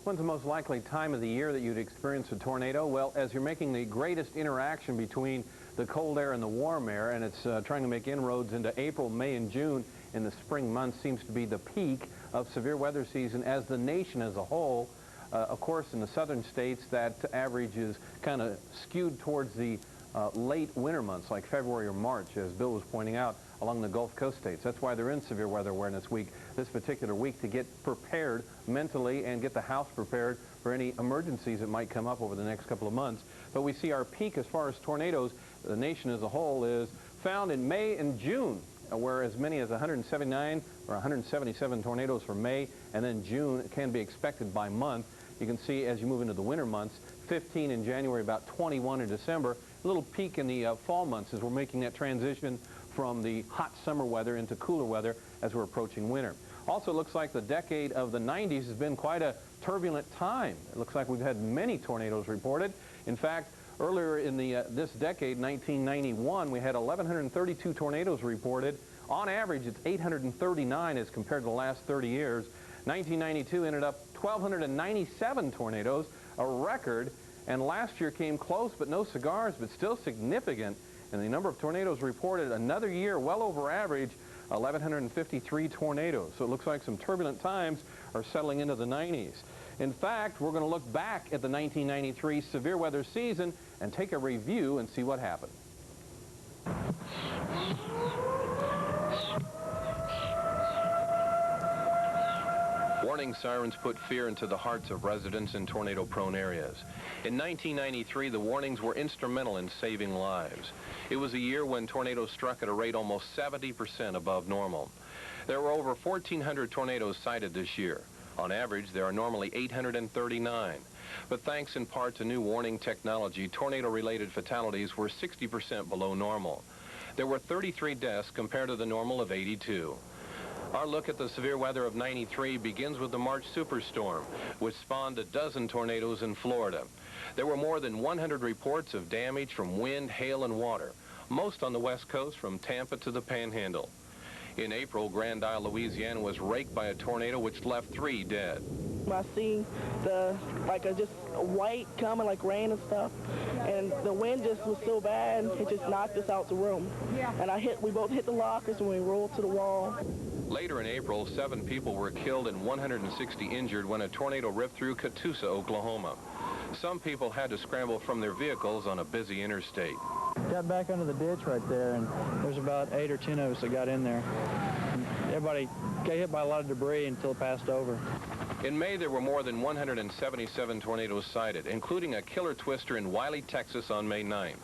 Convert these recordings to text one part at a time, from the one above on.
When's the most likely time of the year that you'd experience a tornado? Well, as you're making the greatest interaction between the cold air and the warm air, and it's trying to make inroads into April, May, and June in the spring months, seems to be the peak of severe weather season as the nation as a whole. Of course, in the southern states, that average is kind of skewed towards the late winter months like February or March, as Bill was pointing out, along the Gulf Coast states. That's why they're in Severe Weather Awareness Week this particular week, to get prepared mentally and get the house prepared for any emergencies that might come up over the next couple of months. But we see our peak as far as tornadoes, the nation as a whole, is found in May and June, where as many as 179 or 177 tornadoes for May, and then June can be expected by month. You can see as you move into the winter months, 15 in January, about 21 in December. A little peak in the fall months as we're making that transition from the hot summer weather into cooler weather as we're approaching winter. Also, it looks like the decade of the 90s has been quite a turbulent time. It looks like we've had many tornadoes reported. In fact, earlier in this decade, 1991, we had 1,132 tornadoes reported. On average, it's 839 as compared to the last 30 years. 1992 ended up 1,297 tornadoes, a record, and last year came close, but no cigars, but still significant. And the number of tornadoes reported another year well over average, 1,153 tornadoes. So it looks like some turbulent times are settling into the 90s. In fact, we're going to look back at the 1993 severe weather season and take a review and see what happened. Warning sirens put fear into the hearts of residents in tornado-prone areas. In 1993, the warnings were instrumental in saving lives. It was a year when tornadoes struck at a rate almost 70% above normal. There were over 1,400 tornadoes cited this year. On average, there are normally 839. But thanks in part to new warning technology, tornado-related fatalities were 60% below normal. There were 33 deaths compared to the normal of 82. Our look at the severe weather of 93 begins with the March superstorm, which spawned a dozen tornadoes in Florida. There were more than 100 reports of damage from wind, hail, and water, most on the west coast from Tampa to the Panhandle. In April, Grand Isle, Louisiana was raked by a tornado which left 3 dead. I see just white coming like rain and stuff, and the wind just was so bad, it just knocked us out the room. And we both hit the lockers and we rolled to the wall. Later in April, 7 people were killed and 160 injured when a tornado ripped through Catoosa, Oklahoma. Some people had to scramble from their vehicles on a busy interstate. Got back under the ditch right there, and there's about 8 or 10 of us that got in there. And everybody got hit by a lot of debris until it passed over. In May, there were more than 177 tornadoes cited, including a killer twister in Wiley, Texas on May 9th.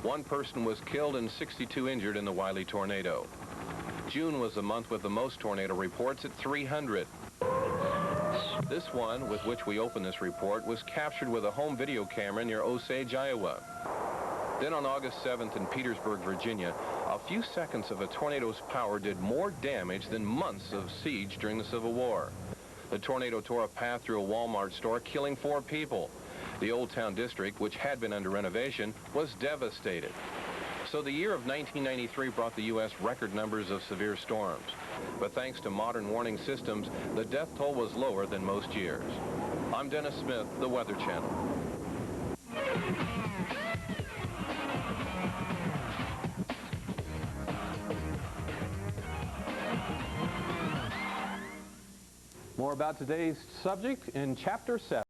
1 person was killed and 62 injured in the Wiley tornado. June was the month with the most tornado reports at 300. This one, with which we open this report, was captured with a home video camera near Osage, Iowa. Then on August 7th in Petersburg, Virginia, a few seconds of a tornado's power did more damage than months of siege during the Civil War. The tornado tore a path through a Walmart store, killing 4 people. The Old Town District, which had been under renovation, was devastated. So the year of 1993 brought the U.S. record numbers of severe storms. But thanks to modern warning systems, the death toll was lower than most years. I'm Dennis Smith, the Weather Channel. More about today's subject in Chapter 7.